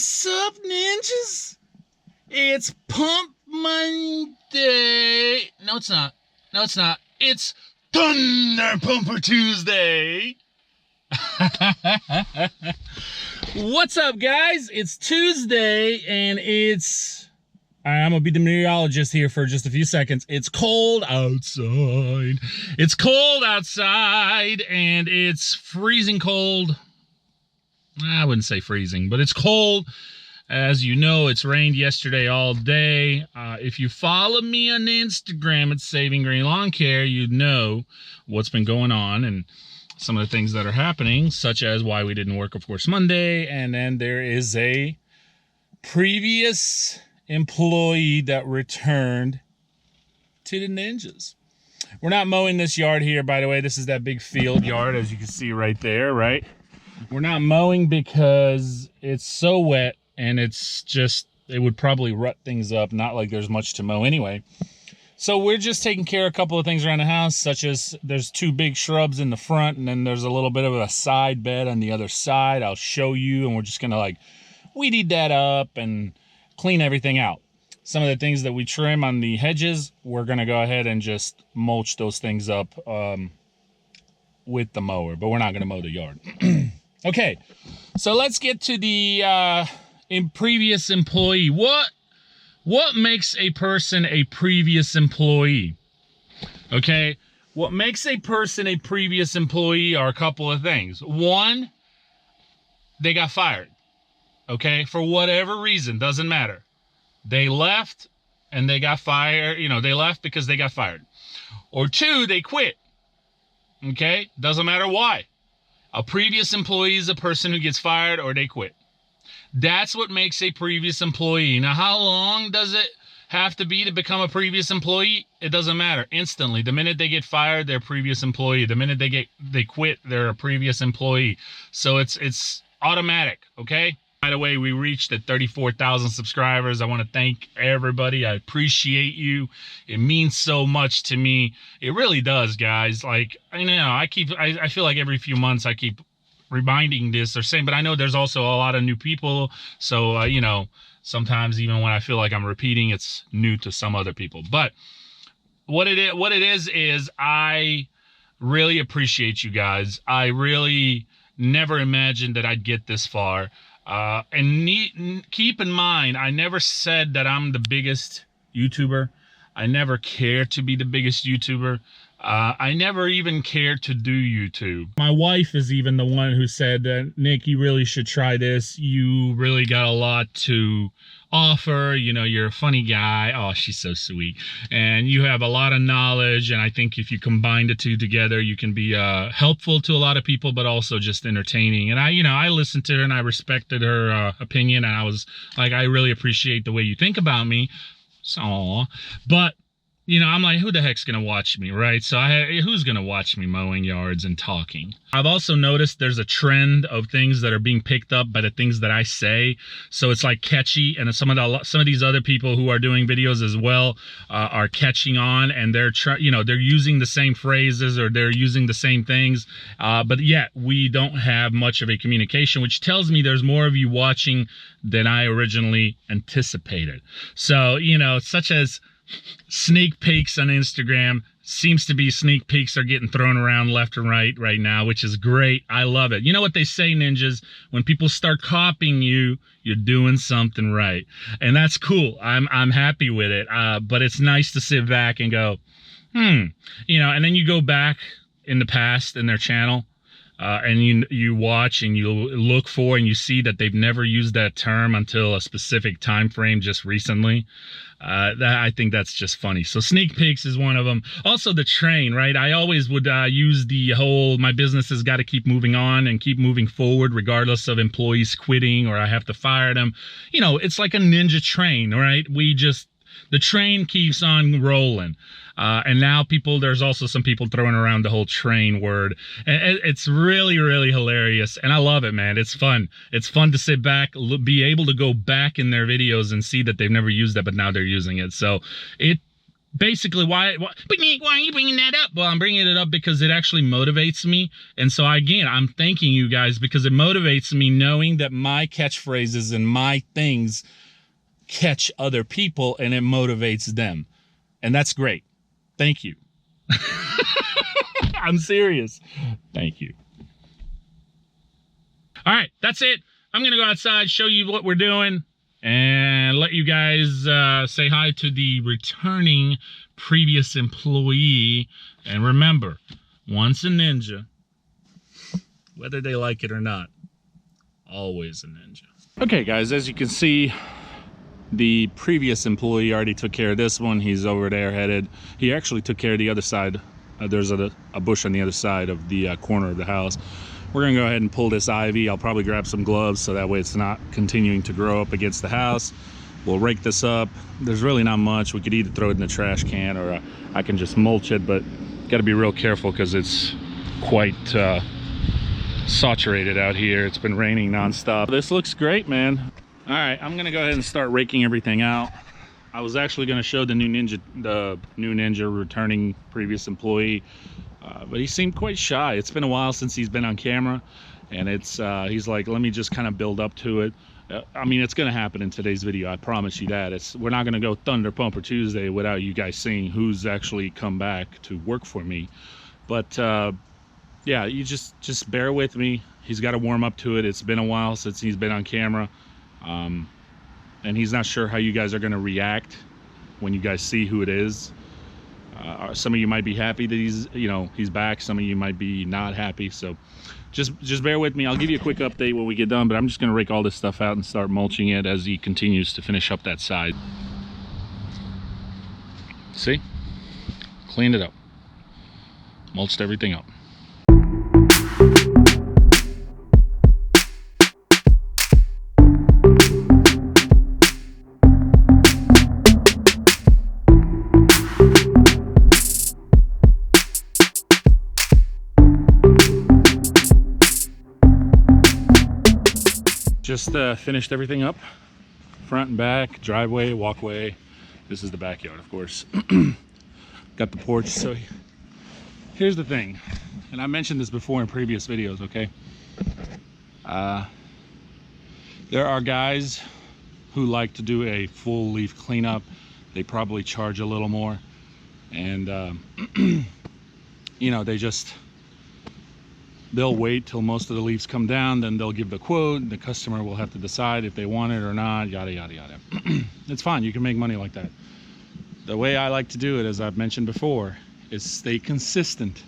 What's up, ninjas? It's Pump Monday. No, it's not. No, it's not. It's Thunder Pumper Tuesday. What's up, guys? It's Tuesday, and I'm gonna be the meteorologist here for just a few seconds. It's cold outside. It's cold outside, and it's freezing cold. I wouldn't say freezing, but it's cold. As you know, it's rained yesterday all day. If you follow me on Instagram at Saving Green Lawn Care, you'd know what's been going on and some of the things that are happening, such as why we didn't work, of course, Monday. And then there is a previous employee that returned to the ninjas. We're not mowing this yard here, by the way. This is that big field yard, as you can see right there, right? We're not mowing because it's so wet, and it's just, it would probably rut things up. Not like there's much to mow anyway. So we're just taking care of a couple of things around the house, such as there's two big shrubs in the front, and then there's a little bit of a side bed on the other side. I'll show you, and we're just gonna like weed that up and clean everything out. Some of the things that we trim on the hedges, we're gonna go ahead and just mulch those things up with the mower, but we're not gonna mow the yard. Okay, so let's get to the previous employee. What makes a person a previous employee? Okay, what makes a person a previous employee are a couple of things. One, they got fired. Okay, for whatever reason, doesn't matter. They left and they got fired. You know, they left because they got fired. Or two, they quit. Okay, doesn't matter why. A previous employee is a person who gets fired or they quit. That's what makes a previous employee. Now, how long does it have to be to become a previous employee? It doesn't matter. Instantly. The minute they get fired, they're a previous employee. The minute they quit, they're a previous employee. So it's automatic, okay? By the way, we reached at 34,000 subscribers. I want to thank everybody. I appreciate you. It means so much to me. It really does, guys. Like, I know I feel like every few months I keep reminding this or saying, but I know there's also a lot of new people. So, you know, sometimes even when I feel like I'm repeating, it's new to some other people. But what it is I really appreciate you guys. I really never imagined that I'd get this far. Keep in mind, I never said that I'm the biggest YouTuber. I never cared to be the biggest YouTuber. I never even cared to do YouTube. My wife is even the one who said that, Nick, you really should try this. You really got a lot to offer. You know, you're a funny guy. Oh, she's so sweet. And you have a lot of knowledge. And I think if you combine the two together, you can be helpful to a lot of people, but also just entertaining. And I listened to her and I respected her opinion. And I was like, I really appreciate the way you think about me. So, but you know, I'm like, who the heck's gonna watch me, right? So who's gonna watch me mowing yards and talking? I've also noticed there's a trend of things that are being picked up by the things that I say. So it's like catchy, and some of these other people who are doing videos as well are catching on, and they're using the same phrases or they're using the same things, but yet we don't have much of a communication, which tells me there's more of you watching than I originally anticipated. So, you know, such as sneak peeks on Instagram. Seems to be sneak peeks are getting thrown around left and right now, which is great. I love it. You know what they say, ninjas? When people start copying you, you're doing something right. And that's cool. I'm happy with it. But it's nice to sit back and go, you know, and then you go back in the past in their channel, and you watch and you look for and you see that they've never used that term until a specific time frame just recently. I think that's just funny. So sneak peeks is one of them. Also the train, right? I always would use the whole, my business has got to keep moving on and keep moving forward regardless of employees quitting or I have to fire them. You know, it's like a ninja train, right? The train keeps on rolling. And now there's also some people throwing around the whole train word. And it's really, really hilarious. And I love it, man. It's fun. It's fun to sit back, be able to go back in their videos and see that they've never used that, but now they're using it. So basically why are you bringing that up? Well, I'm bringing it up because it actually motivates me. And so again, I'm thanking you guys because it motivates me knowing that my catchphrases and my things catch other people and it motivates them. And that's great. Thank you. I'm serious. Thank you. All right, that's it. I'm going to go outside, show you what we're doing, and let you guys say hi to the returning previous employee. And remember, once a ninja, whether they like it or not, always a ninja. Okay, guys, as you can see, the previous employee already took care of this one. He's over there headed. He actually took care of the other side. There's a bush on the other side of the corner of the house. We're gonna go ahead and pull this ivy. I'll probably grab some gloves so that way it's not continuing to grow up against the house. We'll rake this up. There's really not much. We could either throw it in the trash can or I can just mulch it, but got to be real careful because it's quite saturated out here. It's been raining nonstop. This looks great, man. All right, I'm gonna go ahead and start raking everything out. I was actually gonna show the new ninja returning previous employee, but he seemed quite shy. It's been a while since he's been on camera, and he's like, let me just kind of build up to it. I mean, it's gonna happen in today's video, I promise you that. We're not gonna go Thunder Pumper Tuesday without you guys seeing who's actually come back to work for me. But yeah, you just bear with me. He's got to warm up to it. It's been a while since he's been on camera. And he's not sure how you guys are going to react when you guys see who it is. Some of you might be happy that he's back. Some of you might be not happy. So just bear with me. I'll give you a quick update when we get done, but I'm just going to rake all this stuff out and start mulching it as he continues to finish up that side. See? Cleaned it up. Mulched everything up. Just finished everything up, front and back, driveway, walkway. This is the backyard, of course. Got the porch. So here's the thing, and I mentioned this before in previous videos, okay? There are guys who like to do a full leaf cleanup. They probably charge a little more, and you know, they'll wait till most of the leaves come down, then they'll give the quote. The customer will have to decide if they want it or not, yada yada yada. It's fine, you can make money like that. The way I like to do it, as I've mentioned before, is stay consistent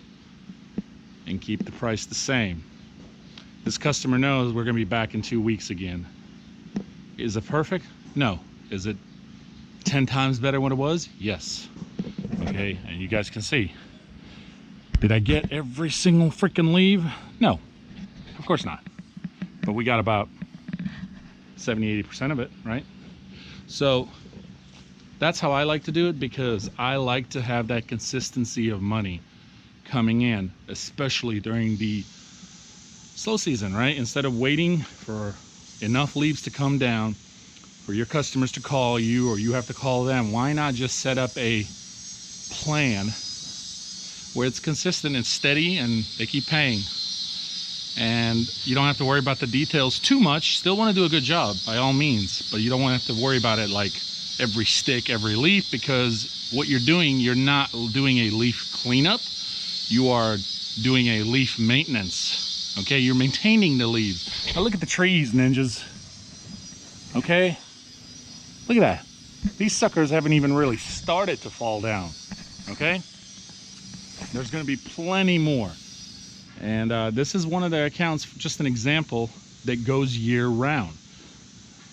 and keep the price the same. This customer knows we're gonna be back in 2 weeks again. Is it perfect? No. Is it 10 times better than what it was? Yes. Okay, and you guys can see. Did I get every single freaking leaf? No, of course not. But we got about 70–80% of it, right? So that's how I like to do it, because I like to have that consistency of money coming in, especially during the slow season, right? Instead of waiting for enough leaves to come down for your customers to call you or you have to call them, why not just set up a plan where it's consistent and steady and they keep paying, and you don't have to worry about the details too much. Still want to do a good job by all means, but you don't want to have to worry about it like every stick, every leaf, because what you're doing, you're not doing a leaf cleanup, you are doing a leaf maintenance. Okay, you're maintaining the leaves. Now look at the trees, ninjas. Okay, look at that. These suckers haven't even really started to fall down. Okay, there's going to be plenty more, and this is one of the accounts, just an example, that goes year round.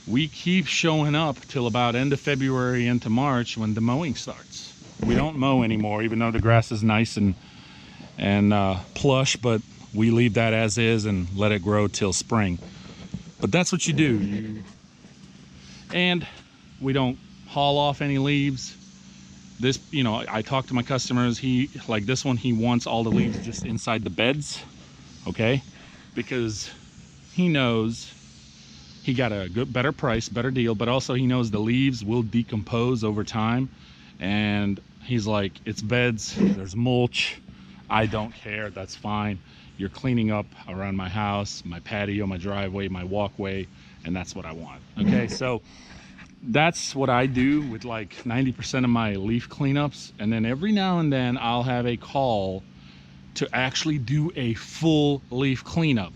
We keep showing up till about end of February into March when the mowing starts. We don't mow anymore, even though the grass is nice and plush, but we leave that as is and let it grow till spring. But that's what you do. And we don't haul off any leaves. This, you know, I talk to my customers, like this one, he wants all the leaves just inside the beds, okay? Because he knows he got a better price, better deal, but also he knows the leaves will decompose over time, and He's like, it's beds, there's mulch. I don't care, that's fine. You're cleaning up around my house, my patio, my driveway, my walkway, and that's what I want. Okay, so that's what I do with like 90% of my leaf cleanups. And then every now and then I'll have a call to actually do a full leaf cleanup.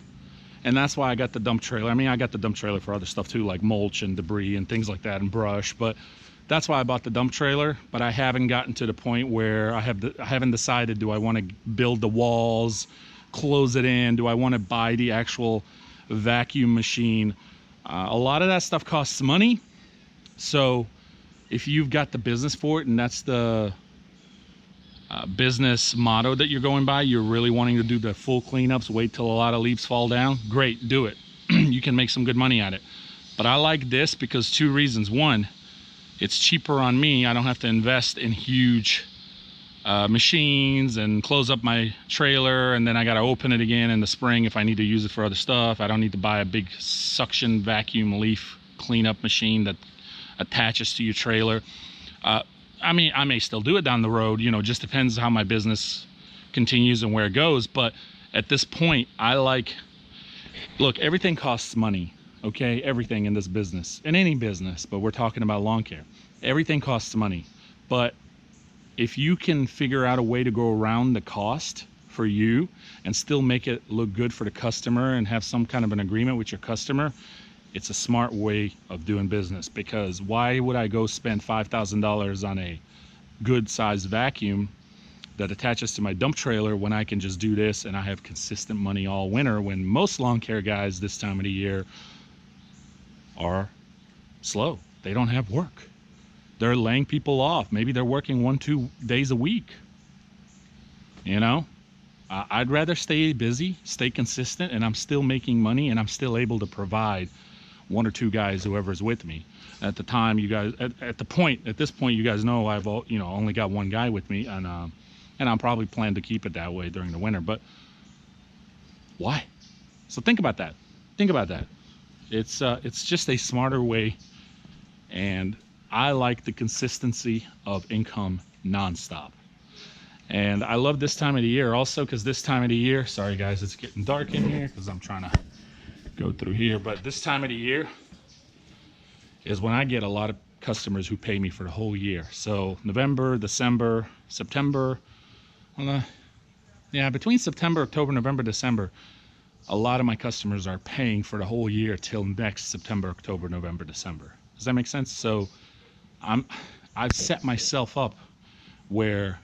And that's why I got the dump trailer. I mean, I got the dump trailer for other stuff too, like mulch and debris and things like that, and brush. But that's why I bought the dump trailer. But I haven't gotten to the point where I haven't decided, do I want to build the walls, close it in? Do I want to buy the actual vacuum machine? A lot of that stuff costs money. So if you've got the business for it, and that's the business motto that you're going by, you're really wanting to do the full cleanups, wait till a lot of leaves fall down, great, do it. You can make some good money at it. But I like this because 2 reasons. One, it's cheaper on me. I don't have to invest in huge machines and close up my trailer, and then I got to open it again in the spring if I need to use it for other stuff. I don't need to buy a big suction vacuum leaf cleanup machine that attaches to your trailer. I mean, I may still do it down the road, you know, just depends how my business continues and where it goes. But at this point, I like, look, everything costs money, okay? Everything in this business, in any business, but we're talking about lawn care. Everything costs money. But if you can figure out a way to go around the cost for you and still make it look good for the customer and have some kind of an agreement with your customer, it's a smart way of doing business. Because why would I go spend $5,000 on a good sized vacuum that attaches to my dump trailer when I can just do this and I have consistent money all winter, when most lawn care guys this time of the year are slow. They don't have work. They're laying people off. Maybe they're working 1-2 days a week. You know, I'd rather stay busy, stay consistent, and I'm still making money and I'm still able to provide 1 or 2 guys, whoever's with me. At the time, you guys, at this point, you guys know I've, you know, only got 1 guy with me, and I'm probably plan to keep it that way during the winter. But why? So think about that. Think about that. It's just a smarter way, and I like the consistency of income nonstop. And I love this time of the year also, because this time of the year, sorry guys, it's getting dark in here because I'm trying to go through here, but this time of the year is when I get a lot of customers who pay me for the whole year. So November, December, September, yeah, between September, October, November, December, a lot of my customers are paying for the whole year till next September, October, November, December. Does that make sense? So I've set myself up where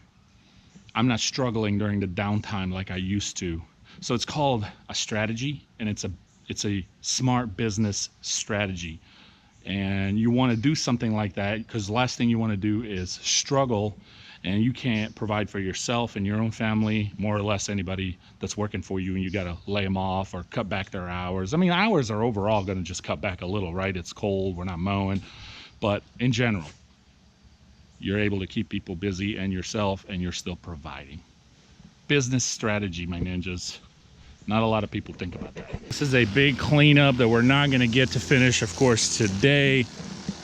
I'm not struggling during the downtime like I used to. So it's called a strategy, and it's a smart business strategy. And you want to do something like that, because the last thing you want to do is struggle and you can't provide for yourself and your own family, more or less anybody that's working for you, and you got to lay them off or cut back their hours. I mean, hours are overall going to just cut back a little, right? It's cold, we're not mowing, but in general, you're able to keep people busy and yourself, and you're still providing. Business strategy, my ninjas. Not a lot of people think about that. This is a big cleanup that we're not going to get to finish, of course, today,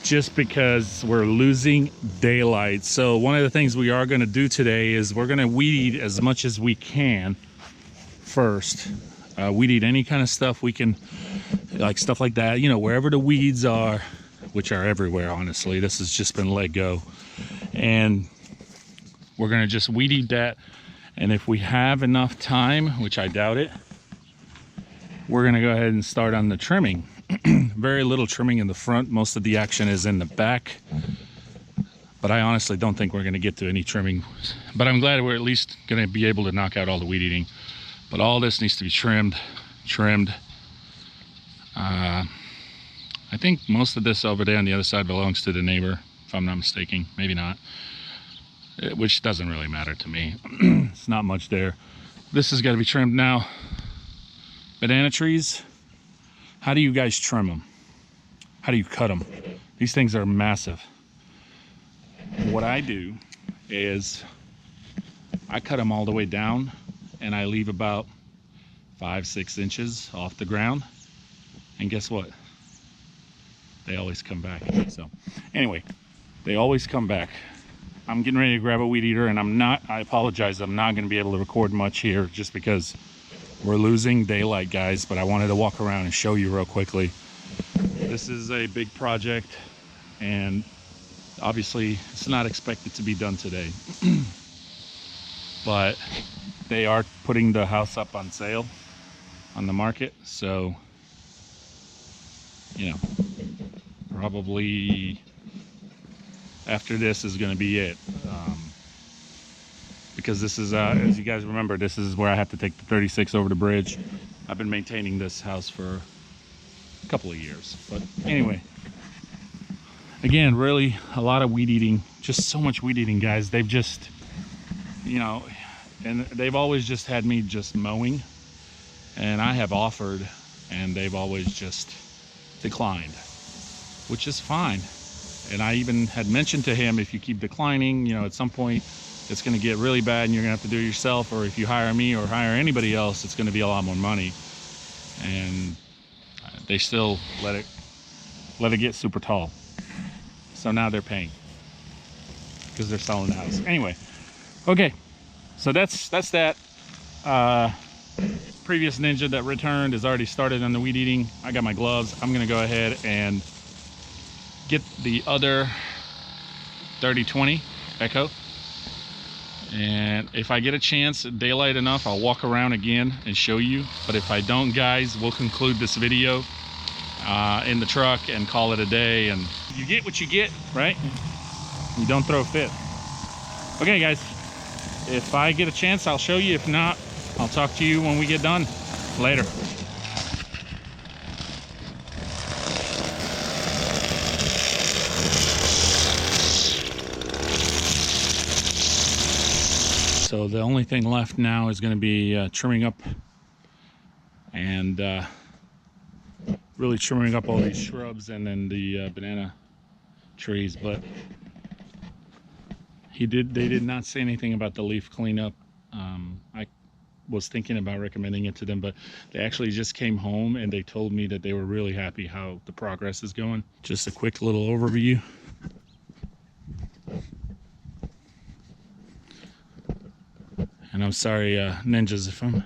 just because we're losing daylight. So one of the things we are going to do today is we're going to weed eat as much as we can first. Weed eat any kind of stuff we can, like stuff like that, you know, wherever the weeds are, which are everywhere, honestly. This has just been let go. And we're going to just weed eat that. And if we have enough time, which I doubt it, we're going to go ahead and start on the trimming. Very little trimming in the front. Most of the action is in the back. But I honestly don't think we're going to get to any trimming. But I'm glad we're at least going to be able to knock out all the weed eating. But all this needs to be trimmed. I think most of this over there on the other side belongs to the neighbor, if I'm not mistaken. Maybe not. Which doesn't really matter to me. It's not much there. This has got to be trimmed now. Banana trees, how do you guys trim them? How do you cut them? These things are massive. What I do is I cut them all the way down, and I leave about 5-6 inches off the ground. And guess what? They always come back. So anyway, they always come back. I'm getting ready to grab a weed eater, and I apologize, I'm not going to be able to record much here just because we're losing daylight, guys, but I wanted to walk around and show you real quickly. This is a big project, and obviously it's not expected to be done today. But they are putting the house up on sale on the market, so you know, probably after this is going to be it, because this is as you guys remember, this is where I have to take the 36 over the bridge. I've been maintaining this house for a couple of years, but anyway, again, really a lot of weed eating, just so much weed eating, guys. They've just, you know, and they've always just had me just mowing, and I have offered, and they've always just declined, which is fine. And I even had mentioned to him, if you keep declining, you know, at some point it's going to get really bad and you're going to have to do it yourself, or if you hire me or hire anybody else, it's going to be a lot more money. And they still let it get super tall. So now they're paying because they're selling the house. Anyway, okay, so that's that. Previous ninja that returned has already started on the weed eating. I got my gloves. I'm gonna go ahead and get the other 3020 Echo, and if I get a chance, daylight enough, I'll walk around again and show you. But if I don't, guys, we'll conclude this video in the truck and call it a day. And you get what you get, right? You don't throw a fit. Okay, guys, if I get a chance, I'll show you. If not, I'll talk to you when we get done. Later. So the only thing left now is going to be trimming up and really trimming up all these shrubs and then the banana trees. But they did not say anything about the leaf cleanup. I was thinking about recommending it to them, but they actually just came home and they told me that they were really happy how the progress is going. Just a quick little overview. And I'm sorry, ninjas, if I'm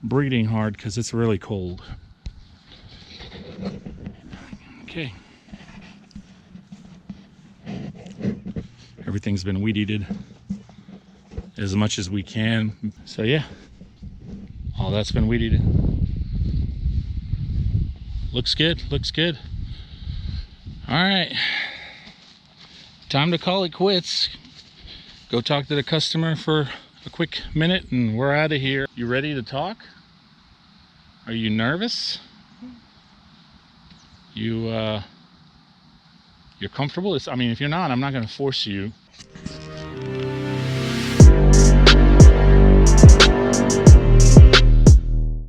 breathing hard because it's really cold. Okay. Everything's been weed eated as much as we can. So yeah, all that's been weed eated. Looks good, looks good. All right, time to call it quits. Go talk to the customer for a quick minute and we're out of here. You ready to talk? Are you nervous? You're comfortable? I mean, if you're not, I'm not going to force you.